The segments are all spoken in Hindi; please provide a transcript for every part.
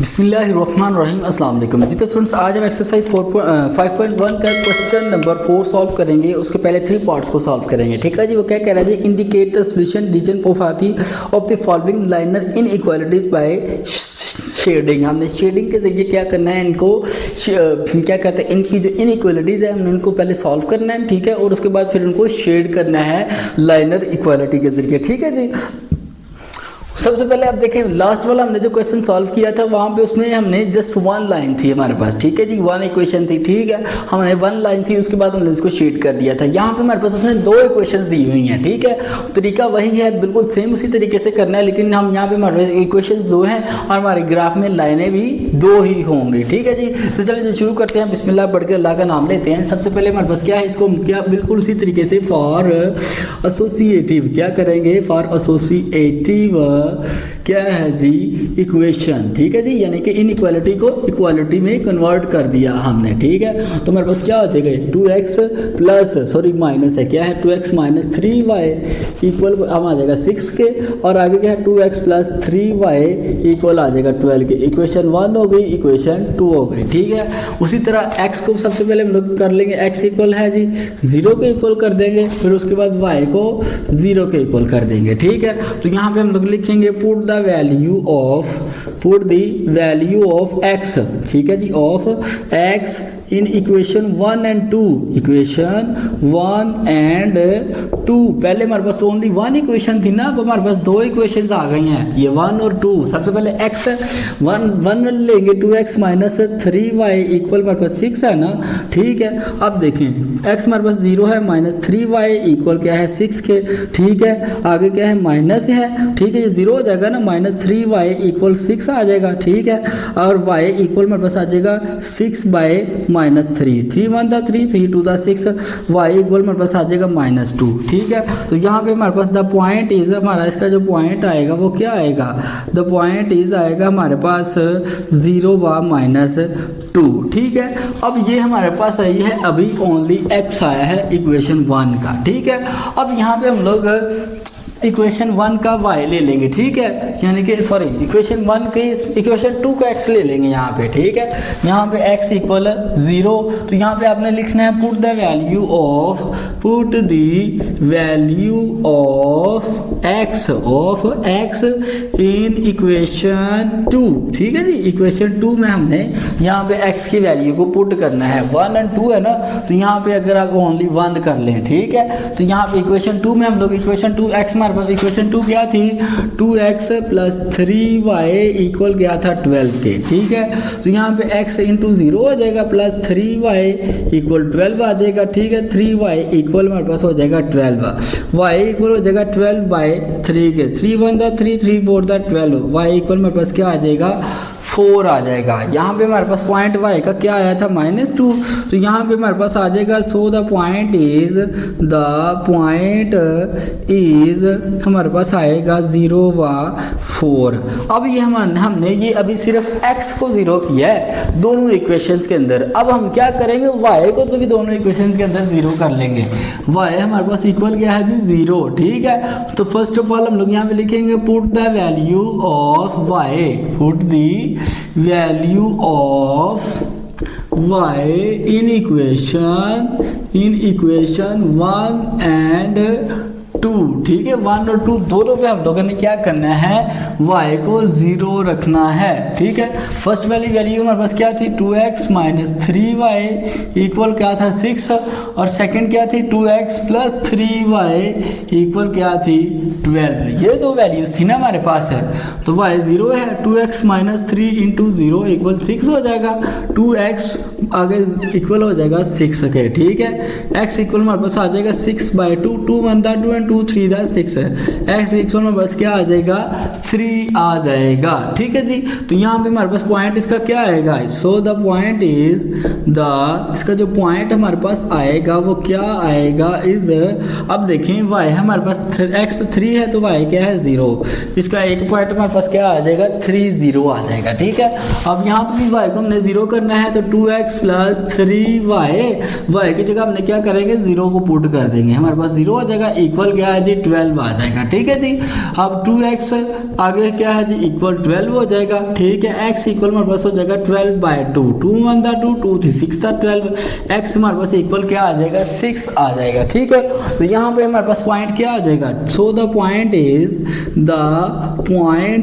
बिस्मिल्लाहिर्रहमानिर्रहीम अस्सलाम वालेकुम जी। तो स्टूडेंट्स आज हम एक्सरसाइज 5.1 का क्वेश्चन नंबर 4 सॉल्व करेंगे। उसके पहले 3 पार्ट्स को सॉल्व करेंगे, ठीक है जी। वो क्या कह रहा है जी, indicate the solution region poverty of the following linear inequalities by shading. हमने शेडिंग के जरिए क्या करना है, इनको क्या कहते हैं, इनकी जो इनइक्वालिटीज है हमने इनको पहले सॉल्व करना है, ठीक है। और उसके बाद फिर इनको शेड करना है लाइनर इक्वालिटी के जरिए, ठीक है जी। सबसे पहले आप देखें लास्ट वाला हमने जो क्वेश्चन सॉल्व किया था वहाँ पे उसमें हमने जस्ट 1 लाइन थी हमारे पास, ठीक है जी। 1 इक्वेशन थी, ठीक है। हमने 1 लाइन थी, उसके बाद हमने उसको शेड कर दिया था। यहाँ पे हमारे पास उसने 2 इक्वेशंस दी हुई हैं, ठीक है। तरीका वही है, बिल्कुल सेम उसी तरीके से करना है, लेकिन हम यहाँ पे हमारे इक्वेशन 2 हैं और हमारे ग्राफ में लाइनें भी 2 ही होंगी, ठीक है जी। तो चलिए शुरू करते हैं, बिस्मिल्लाह पढ़ के अल्लाह का नाम लेते हैं। सबसे पहले हमारे पास क्या है, इसको क्या बिल्कुल उसी तरीके से फॉर एसोसिएटिव क्या करेंगे, फॉर एसोसिएटिव क्या है जी, इक्वेशन, ठीक है जी। यानी कि इनइक्वालिटी को इक्वालिटी में कन्वर्ट कर दिया हमने, ठीक है। तो हमारे पास क्या हो जाएगा, 2x प्लस सॉरी माइनस है, क्या है 2x माइनस 3y इक्वल हम आ जाएगा 6 के, और आगे क्या है 2x प्लस 3y इक्वल आ जाएगा 12 के। इक्वेशन 1 हो गई, इक्वेशन 2 हो गई, ठीक है। उसी तरह x को सबसे पहले हम लोग कर लेंगे, x इक्वल है जी 0 के इक्वल कर देंगे, फिर उसके बाद y को 0 के इक्वल कर देंगे, ठीक है। तो यहाँ पे हम लोग लिखेंगे put the value of x, ठीक है जी, of x in equation 1 and 2, equation 1 and 2। पहले हमारे पास ओनली 1 इक्वेशन थी ना, अब हमारे पास 2 इक्वेशंस आ गई हैं, ये 1 और 2। सबसे पहले x 1 लेंगे, 2x माइनस 3y इक्वल हमारे पास 6 है ना, ठीक है। अब देखें x हमारे पास 0 है, माइनस 3y इक्वल क्या है 6 के, ठीक है। आगे क्या है माइनस है, ठीक है, ये 0 हो जाएगा ना, माइनस 3y इक्वल 6 आ जाएगा, ठीक है। और y इक्वल हमारे पास आ जाएगा 6 बाय माइनस 3, 3 1 दा 3, 3 2 दा 6, y इक्वल हमारे पास आ जाएगा माइनस 2, ठीक है। तो यहाँ पे हमारे पास द पॉइंट इज, हमारा इसका जो पॉइंट आएगा वो क्या आएगा, द पॉइंट इज आएगा हमारे पास 0 व माइनस 2, ठीक है। अब ये हमारे पास आई है अभी ओनली x आया है इक्वेशन 1 का, ठीक है। अब यहाँ पे हम लोग इक्वेशन 1 का y ले लेंगे, ठीक है, यानी कि सॉरी इक्वेशन 1 के इक्वेशन 2 का x ले लेंगे यहाँ पे, ठीक है। यहाँ पे x इक्वल 0, तो यहाँ पे आपने लिखना है put the value of x in equation 2, ठीक है जी। इक्वेशन 2 में हमने यहाँ पे x की वैल्यू को पुट करना है, 1 एंड 2 है ना, तो यहाँ पे अगर आप ओनली 1 कर लें, ठीक है। तो यहाँ पे इक्वेशन 2 में हम लोग इक्वेशन 2 x हमारे पास इक्वेशन 2 क्या थी, 2x प्लस 3y इक्वल क्या था 12 के, ठीक है। तो यहाँ पे x इंटू 0 हो जाएगा, प्लस 3y इक्वल 12 आ जाएगा, ठीक है। 3y इक्वल हमारे पास हो जाएगा 12, y इक्वल हो जाएगा 12 बाई 3 के, 3 1 दा 3, 3 4 दा 12, y इक्वल हमारे पास क्या आ जाएगा 4 आ जाएगा। यहाँ पे हमारे पास पॉइंट y का क्या आया था -2, तो यहाँ पे हमारे पास आ जाएगा सो द पॉइंट इज हमारे पास आएगा 0 व 4। अब ये हमने ये अभी सिर्फ x को 0 किया है दोनों इक्वेशंस के अंदर। अब हम क्या करेंगे, y को तो भी दोनों इक्वेशंस के अंदर 0 कर लेंगे। y हमारे पास इक्वल क्या है जी 0, ठीक है। तो फर्स्ट ऑफ ऑल हम लोग यहाँ पे लिखेंगे put the value of y, put the value of y in equation 1 and 2, ठीक है। 1 और 2 दोनों पे हम लोगों ने क्या करना है, y को 0 रखना है, ठीक है। फर्स्ट वाली वैल्यू हमारे पास क्या थी, 2x माइनस 3y इक्वल क्या था 6, और सेकंड क्या थी 2x प्लस 3y इक्वल क्या थी 12। ये 2 वैल्यूज थी ना हमारे पास है, तो y 0 है, 2x माइनस 3 इंटू 0 इक्वल 6 हो जाएगा, 2x आगे इक्वल हो जाएगा 6 के, ठीक है। x इक्वल हमारे पास आ जाएगा 6 बाई 2, 2 1 दा 2 एंड 2 3 दा 6 है, x इक्वल में बस क्या आ जाएगा 3 आ जाएगा, ठीक है जी। तो यहाँ पे हमारे पास पॉइंट इसका क्या आएगा, सो द पॉइंट इज इसका जो पॉइंट हमारे पास आएगा वो क्या आएगा इज, अब देखें y हमारे पास x 3 है तो y क्या है 0, इसका एक पॉइंट हमारे पास क्या आ जाएगा 3 0 आ जाएगा, ठीक है। अब यहाँ पे भी y को हमने 0 करना है, तो 2x प्लस 3y, y की जगह हमने क्या करेंगे 0 को पुट कर देंगे, हमारे पास 0 आ जाएगा, इक्वल क्या क्या है जी 12 आ जाएगा। ठीक है जी। अब 2x आगे क्या है जी इक्वल 12 हो जाएगा। ठीक है, x इक्वल हमारे पास हो जाएगा 12/2, 2 1 था 2, 2 थी 6 था 12, x हमारे पास इक्वल क्या आ जाएगा 6 आ जाएगा। ठीक है, तो यहाँ पे हमारे पास पॉइंट क्या आ जाएगा, सो द पॉइंट इज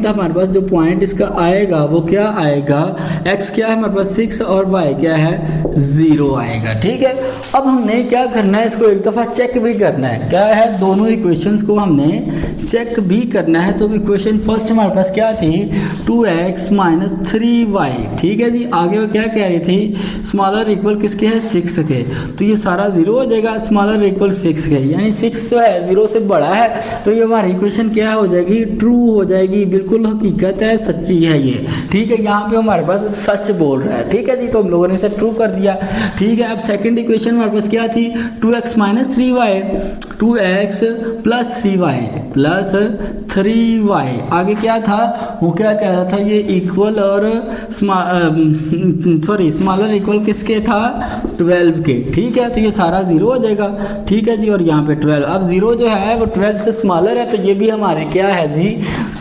हमारे पास जो पॉइंट इसका आएगा वो क्या आएगा, x क्या है हमारे पास 6 और y क्या है 0 आएगा। ठीक है, अब हमने क्या करना है, इसको एक दफ़ा चेक भी करना है, क्या है दोनों इक्वेशंस को हमने चेक भी करना है। तो इक्वेशन फर्स्ट हमारे पास क्या थी 2x - 3y। ठीक है जी, आगे वो क्या कह रही थी स्मॉलर इक्वल किसके है 6 के, तो ये सारा 0 हो जाएगा, स्मॉलर इक्वल 6 के, यानी 6 जो है 0 से बड़ा है, तो ये हमारी इक्वेशन क्या हो जाएगी ट्रू हो जाएगी, बिल्कुल हकीकत है, सच्ची है ये। ठीक है, यहाँ पे हमारे पास सच बोल रहा है। ठीक है जी, तो हम लोगों ने इसे ट्रू कर दिया। ठीक है, अब सेकंड इक्वेशन हमारे पास क्या थी 2x - 3y, 2x + 3y + 3y, आगे क्या था वो क्या कह रहा था ये इक्वल और स्मॉलर इक्वल किसके था 12 के। ठीक है, तो ये सारा 0 हो जाएगा। ठीक है जी, और यहाँ पे 12, अब 0 जो है वो 12 से स्मॉलर है, तो ये भी हमारे क्या है जी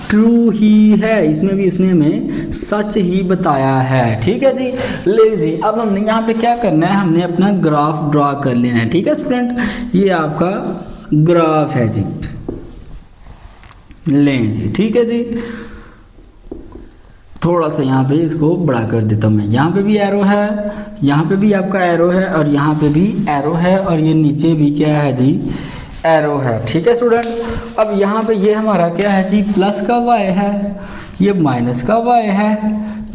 ट्रू ही है, इसमें भी उसने हमें सच ही बताया है। ठीक है जी, ले जी, अब हमने यहाँ पे क्या करना है, हमने अपना ग्राफ ड्रा कर लेना है। ठीक है स्टूडेंट, ये आपका ग्राफ है जी, लें जी। ठीक है जी, थोड़ा सा यहाँ पे इसको बड़ा कर देता हूँ मैं, यहाँ पे भी एरो है, यहाँ पे भी आपका एरो है, और यहाँ पे भी एरो है, और ये नीचे भी क्या है जी एरो है। ठीक है स्टूडेंट, अब यहाँ पे ये हमारा क्या है जी प्लस का y है, ये माइनस का y है,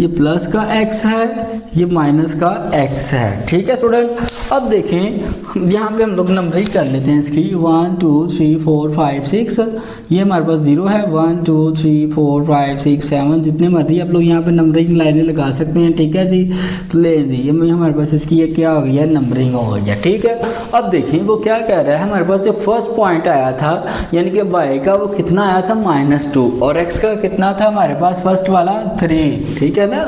ये प्लस का x है, ये माइनस का x है। ठीक है स्टूडेंट, अब देखें यहाँ पे हम लोग नंबरिंग कर लेते हैं इसकी 1 2 3 4 5 6, ये हमारे पास 0 है, 1 2 3 4 5 6 7, जितने मर्जी आप लोग यहाँ पे नंबरिंग लाइनें लगा सकते हैं। ठीक है जी, तो ले जी ये हमारे पास इसकी ये क्या हो गया नंबरिंग हो गया। ठीक है, अब देखें वो क्या कह रहा है, हमारे पास जो फर्स्ट पॉइंट आया था यानी कि y का वो कितना आया था -2, और x का कितना था हमारे पास फर्स्ट वाला 3। ठीक है ना,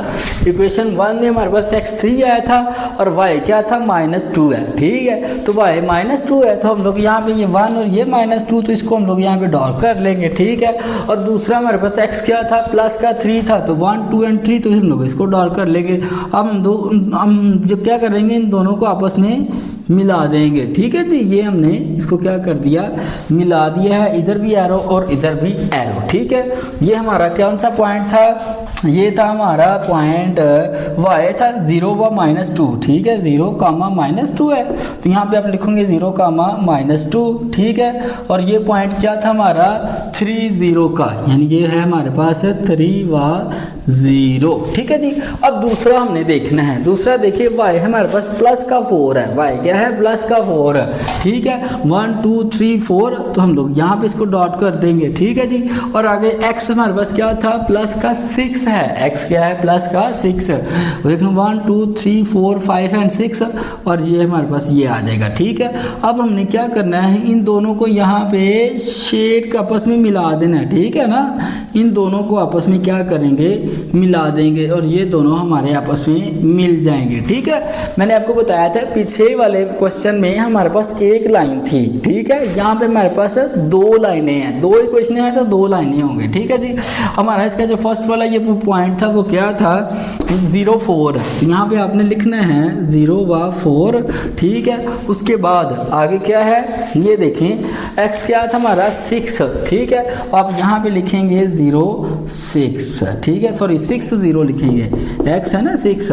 इक्वेशन 1 में हमारे पास x 3 आया था और y क्या था -2 है। ठीक है, तो y -2 है, तो हम लोग यहाँ पे ये 1 और ये -2, तो इसको हम लोग यहाँ पे डॉट कर लेंगे। ठीक है, और दूसरा हमारे पास x क्या था प्लस का 3 था, तो 1 2 एंड 3, तो हम लोग इसको डॉट कर लेंगे। अब हम जो क्या करेंगे इन दोनों को आपस में मिला देंगे। ठीक है जी, ये हमने इसको क्या कर दिया मिला दिया है, इधर भी एरो और इधर भी एरो। ठीक है, ये हमारा कौन सा पॉइंट था, ये था हमारा पॉइंट y था 0 व -2। ठीक है, 0, -2 है, तो यहाँ पे आप लिखोगे 0, -2। ठीक है, और ये पॉइंट क्या था हमारा 3 0 का, यानी ये है हमारे पास 3 व 0। ठीक है जी, अब दूसरा हमने देखना है, दूसरा देखिए y हमारे पास प्लस का 4 है, y क्या है प्लस का 4 है। ठीक है, 1 2 3 4, तो हम लोग यहाँ पे इसको डॉट कर देंगे। ठीक है जी, और आगे x हमारे पास क्या था प्लस का 6 है, x क्या है प्लस का 6, देखें 1 2 3 4 5 एंड 6, और ये हमारे पास ये आ जाएगा। ठीक है, अब हमने क्या करना है इन दोनों को यहाँ पे शेड का आपस में मिला देना है। ठीक है ना, इन दोनों को आपस में क्या करेंगे मिला देंगे, और ये दोनों हमारे आपस में मिल जाएंगे। ठीक है, मैंने आपको बताया था पीछे वाले क्वेश्चन में हमारे पास एक लाइन थी। ठीक है, यहाँ पे हमारे पास 2 लाइनें हैं, 2 इक्वेशन है तो 2 लाइनें होंगी। ठीक है जी, हमारा इसका जो फर्स्ट वाला ये पॉइंट था वो क्या था 0 4, तो यहाँ पे आपने लिखना है 0 व 4। ठीक है, उसके बाद आगे क्या है ये देखें x क्या था हमारा 6। ठीक है, आप यहाँ पे लिखेंगे 0 6। ठीक है, सॉरी 6 0 लिखेंगे, x है ना 6,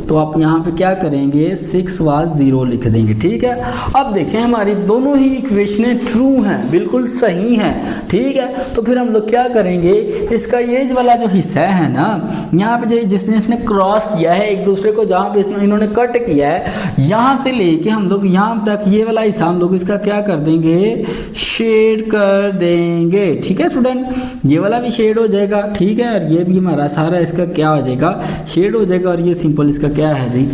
तो आप यहाँ पे क्या करेंगे 6 व 0 लिख देंगे। ठीक है, अब देखें हमारी दोनों ही इक्वेशनें ट्रू हैं, बिल्कुल सही हैं। ठीक है, तो फिर हम लोग क्या करेंगे इसका ये वाला जो हिस्सा है ना यहाँ पे जिसने इसने क्रॉस किया है एक दूसरे को, जहाँ पे इन्होंने कट किया है यहाँ से लेके हम लोग यहाँ तक ये वाला हिस्सा हम लोग इसका क्या कर देंगे शेड कर देंगे। ठीक है स्टूडेंट, ये वाला भी शेड हो जाएगा। ठीक है, और ये भी हमारा सारा इसका क्या हो जाएगा शेड हो जाएगा, और ये सिंपल इसका क्या है जी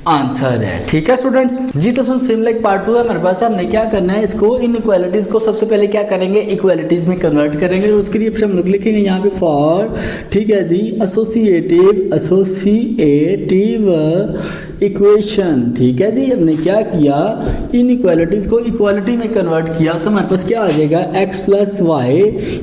आंसर है। ठीक है स्टूडेंट्स जी, तो सिम लाइक पार्ट 2 है हमारे पास, हमने क्या करना है इसको इन इक्वालिटीज को सबसे पहले क्या करेंगे इक्वालिटीज में कन्वर्ट करेंगे, और उसके लिए हम लोग लिखेंगे यहाँ पे फॉर। ठीक है जी, एसोसिएटिव इक्वेशन, ठीक है जी। हमने क्या किया, इनइक्वालिटीज़ को इक्वालिटी में कन्वर्ट किया, तो हमारे पास क्या आ जाएगा, x प्लस वाई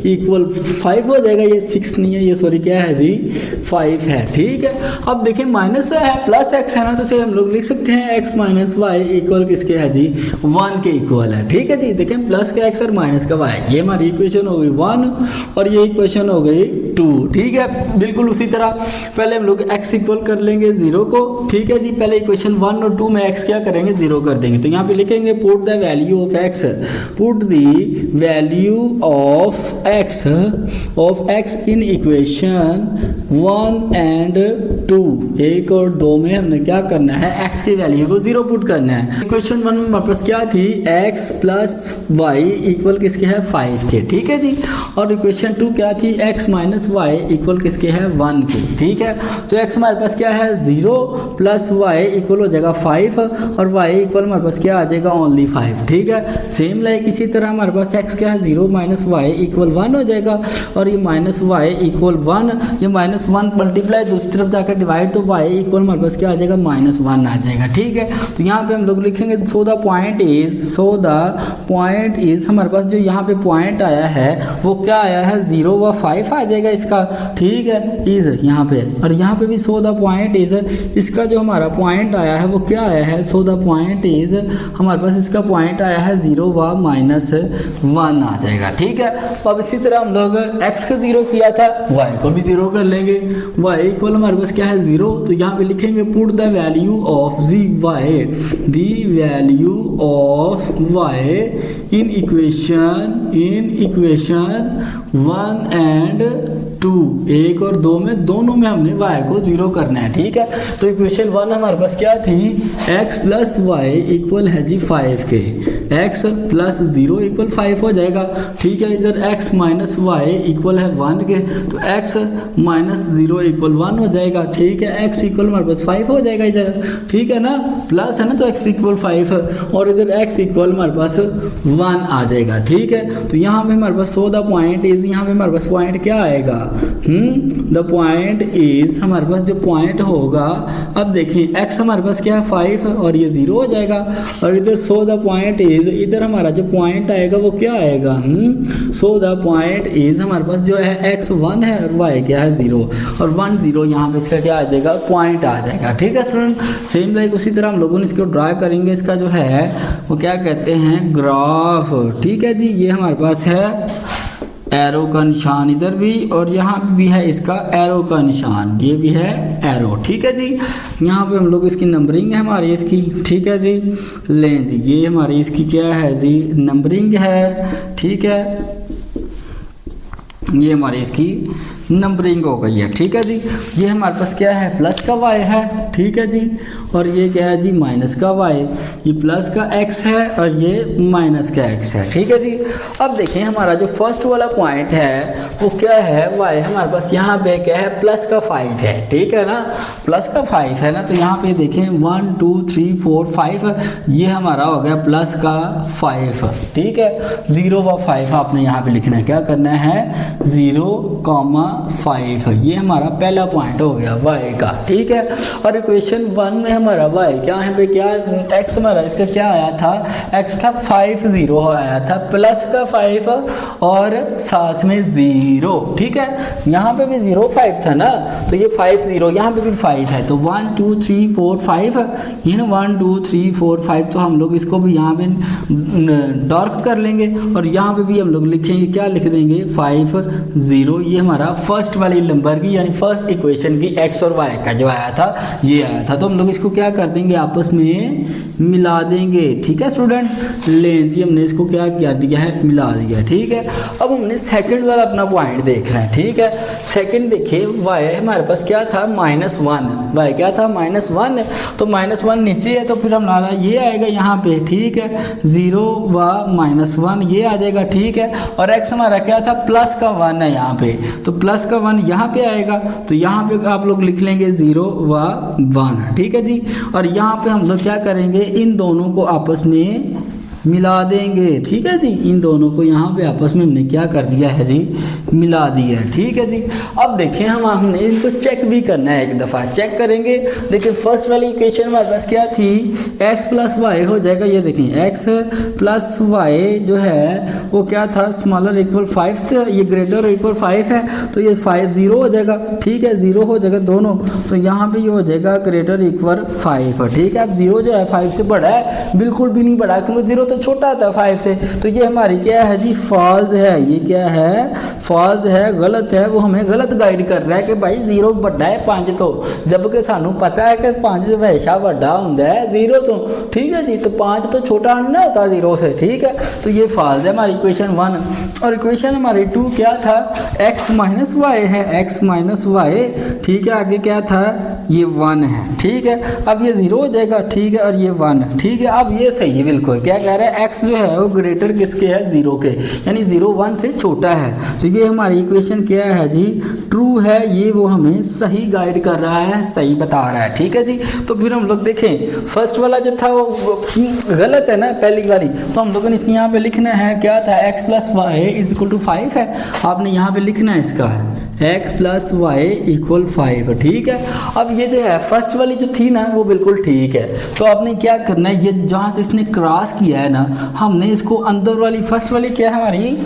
इक्वल 5 हो जाएगा। ये 6 नहीं है, ये सॉरी क्या है जी, 5 है, ठीक है। अब देखें माइनस है प्लस x है ना, तो इसे हम लोग लिख सकते हैं x माइनस वाई इक्वल किसके है जी, 1 के इक्वल है, ठीक है जी। देखें प्लस का x और माइनस का y, ये हमारी इक्वेशन हो गई 1 और ये इक्वेशन हो गई 2, ठीक है। बिल्कुल उसी तरह पहले हम लोग x इक्वल कर लेंगे 0 को, ठीक है जी। पहले इक्वेशन 1 और 2 में x क्या करेंगे, 0 कर देंगे। तो यहाँ पे लिखेंगे put the value of x, put the value of x in equation 1 and 2, 1 और 2 में हमने क्या करना है, x की वैल्यू को 0 पुट करना है। इक्वेशन 1 में हमारे पास क्या थी, x प्लस वाई इक्वल किसके है, 5 के, ठीक है जी। और इक्वेशन 2 क्या थी, x माइनस वाई इक्वल किसके है, 1 के, ठीक है। तो x हमारे पास क्या है, 0 प्लस वाई इक्वल हो जाएगा 5 और y इक्वल हमारे पास क्या आ जाएगा, ओनली 5, ठीक है। सेम लाइक इसी तरह हमारे पास x क्या है, 0 माइनस वाई इक्वल 1 हो जाएगा और ये माइनस वाई इक्वल 1, ये माइनस 1 मल्टीप्लाई दूसरी तरफ जाकर डिवाइड, तो y इक्वल हमारे पास क्या आ जाएगा, -1 आ जाएगा, ठीक है। तो यहाँ पे हम लोग लिखेंगे सो द पॉइंट इज हमारे पास जो यहाँ पे पॉइंट आया है वो क्या आया है, 0 व 5 आ जाएगा इसका, ठीक है, इज यहाँ पे। और यहाँ पे भी सो द पॉइंट इज, इसका जो हमारा पॉइंट आया है वो क्या आया है, सो द पॉइंट इज हमारे पास इसका पॉइंट आया है 0 व -1 आ जाएगा, ठीक है। अब इसी तरह हम लोग x को 0 किया था, y को भी 0 कर लेंगे। y इक्वल हमारे पास क्या है, 0, तो यहाँ पे लिखेंगे put the value of y in equation 1 and 2, 1 और 2 में दोनों में हमने y को 0 करना है, ठीक है। तो इक्वेशन 1 हमारे पास क्या थी, x प्लस वाई इक्वल है जी 5 के, x प्लस 0 इक्वल 5 हो जाएगा, ठीक है। इधर x माइनस वाई इक्वल है 1 के, तो x माइनस 0 इक्वल 1 हो जाएगा, ठीक है। x इक्वल हमारे पास 5 हो जाएगा इधर, ठीक है ना, प्लस है ना, तो x इक्वल 5 और इधर x इक्वल हमारे पास 1 आ जाएगा, ठीक है। तो यहाँ पे हमारे पास सो द पॉइंट इज, यहाँ पे हमारे पास पॉइंट क्या आएगा, द पॉइंट इज हमारे पास जो पॉइंट होगा, अब देखिए x हमारे पास क्या है 5 और ये 0 हो जाएगा और इधर सो द पॉइंट इज, इधर हमारा जो पॉइंट आएगा वो क्या आएगा, सो द पॉइंट इज हमारे पास जो है x 1 है और y क्या है 0 और 1 0, यहाँ पे इसका क्या आ जाएगा, पॉइंट आ जाएगा, ठीक है स्टूडेंट। सेम लाइक उसी तरह हम लोगों ने इसको ड्रा करेंगे, इसका जो है वो क्या कहते हैं, ग्राफ, ठीक है जी। ये हमारे पास है एरो का निशान इधर भी और यहाँ भी है इसका एरो का निशान, ये भी है एरो, ठीक है जी। यहाँ पे हम लोग इसकी नंबरिंग है हमारी इसकी, ठीक है जी। लें जी, ये हमारी इसकी क्या है जी, नंबरिंग है, ठीक है। ये हमारी इसकी नंबरिंग हो गई है, ठीक है जी। ये हमारे पास क्या है, प्लस का y है, ठीक है जी। और ये क्या है जी, माइनस का y, ये प्लस का x है और ये माइनस का x है, ठीक है जी। अब देखें हमारा जो फर्स्ट वाला पॉइंट है वो क्या है, y हमारे पास यहाँ पे क्या है, प्लस का 5 है, ठीक है ना, प्लस का 5 है ना। तो यहाँ पे देखें 1 2 3 4 5, ये हमारा हो गया प्लस का 5, ठीक है। 0 व 5 आपने यहाँ पे लिखना है, क्या करना है, 0,5, ये हमारा पहला पॉइंट हो गया y का, ठीक है। और इक्वेशन 1 में हमारा y क्या है पे, क्या x हमारा इसका क्या आया था, x था 5 0 आया था, प्लस का 5 और साथ में 0, ठीक है। यहाँ पे भी 0 5 था ना, तो ये 5 0, यहाँ पे भी 5 है, तो 1 2 3 4 5, ये ना 1 2 3 4 5, तो हम लोग इसको भी यहाँ पे डार्क कर लेंगे और यहाँ पे भी हम लोग लिखेंगे, क्या लिख देंगे, 5 0, ये हमारा फर्स्ट वाली नंबर की यानी फर्स्ट इक्वेशन की x और y का जो आया था, ये आया था। तो हम लोग इसको क्या कर देंगे, आपस में मिला देंगे, ठीक है स्टूडेंट। लें जी, हमने इसको क्या कर दिया है, मिला दिया, ठीक है। अब हमने सेकंड वाला अपना पॉइंट देखना है, ठीक है। सेकंड देखिए, y हमारे पास क्या था, -1, y क्या था, -1, तो -1 नीचे है, तो फिर हमारा ये आएगा यहाँ पे, ठीक है, 0 व -1 ये आ जाएगा, ठीक है। और x हमारा क्या था, प्लस का 1 है यहाँ पे, तो प्लस का 1 यहाँ पे आएगा, तो यहाँ पे आप लोग लिख लेंगे 0 व 1, ठीक है जी। और यहाँ पे हम लोग क्या करेंगे, इन दोनों को आपस में मिला देंगे। ठीक है जी, इन दोनों को यहाँ पे आपस में हमने क्या कर दिया है जी, मिला दिया है। ठीक है जी, अब देखें हमने इनको चेक भी करना है, एक दफ़ा चेक करेंगे। देखिए फर्स्ट वाली इक्वेशन हमारे पास क्या थी, x प्लस वाई हो जाएगा, ये देखें x प्लस वाई जो है वो क्या था, स्मॉलर इक्वल 5 था, ये ग्रेटर इक्वल 5 है, तो ये 5 0 हो जाएगा। ठीक है, 0 हो जाएगा दोनों, तो यहाँ पे ये हो जाएगा ग्रेटर इक्वल 5। ठीक है, अब 0 जो है 5 से बड़ा है, बिल्कुल भी नहीं बड़ा, क्योंकि 0 तो छोटा था 5 से, तो ये हमारी क्या है जी, फॉल्स है। ये क्या है, फॉल्स है, गलत है, वो हमें गलत गाइड कर रहा है कि भाई 0 बड़ा है 5 तो, जबकि सानू पता है कि 5 से हमेशा बड़ा होता है 0 तो। ठीक है जी, तो 5 तो छोटा नहीं होता 0 से। ठीक है, तो ये फॉल्स है हमारी इक्वेशन 1। और इक्वेशन हमारी 2 क्या था, x माइनस वाई है, x माइनस वाई। ठीक है, आगे क्या था, ये 1 है। ठीक है, अब ये 0 हो जाएगा। ठीक है, और ये 1। ठीक है, अब ये सही है बिल्कुल, क्या कह रहा है, x जो है वो ग्रेटर किसके है, 0 के, यानी 0 1 से छोटा है। तो ये हमारी इक्वेशन क्या है जी, ट्रू है, ये वो हमें सही गाइड कर रहा है, सही बता रहा है। ठीक है जी, तो फिर हम लोग देखें फर्स्ट वाला जो था वो गलत है ना, पहली वाली, तो हम लोगों ने इसमें यहाँ पे लिखना है क्या था, x plus y is equal to 5 है, आपने यहाँ पे लिखना है इसका x प्लस वाई इक्वल 5। ठीक है, अब ये जो है फर्स्ट वाली जो थी ना वो बिल्कुल ठीक है, तो आपने क्या करना है, ये जहाँ से इसने क्रॉस किया है ना, हमने इसको अंदर वाली फर्स्ट वाली क्या है हमारी,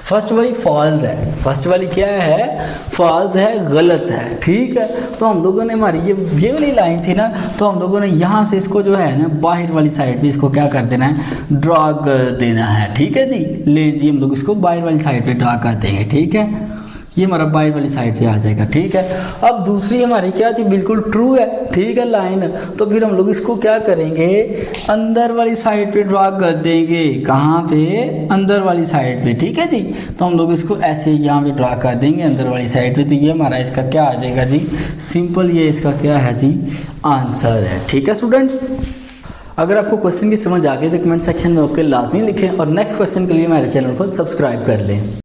फर्स्ट वाली फॉल्स है, फर्स्ट वाली क्या है, फॉल्स है, गलत है। ठीक है, तो हम लोगों ने हमारी ये वाली लाइन थी ना, तो हम लोगों ने यहाँ से इसको जो है ना बाहर वाली साइड पे इसको क्या कर देना है, ड्रा कर देना है। ठीक है जी, ले जी हम लोग इसको बाहर वाली साइड पे ड्रा कर देंगे। ठीक है, ये हमारा बाहर वाली साइड पे आ जाएगा। ठीक है, अब दूसरी हमारी क्या थी, बिल्कुल ट्रू है। ठीक है, लाइन, तो फिर हम लोग इसको क्या करेंगे, अंदर वाली साइड पे ड्रा कर देंगे। कहाँ पे, अंदर वाली साइड पे। ठीक है जी, तो हम लोग इसको ऐसे यहाँ पे ड्रा कर देंगे अंदर वाली साइड पे, तो ये हमारा इसका क्या आ जाएगा जी, सिंपल, ये इसका क्या है जी, आंसर है। ठीक है स्टूडेंट्स, अगर आपको क्वेश्चन की समझ आ गई तो कमेंट सेक्शन में ओके लाजमी लिखें, और नेक्स्ट क्वेश्चन के लिए हमारे चैनल को सब्सक्राइब कर लें।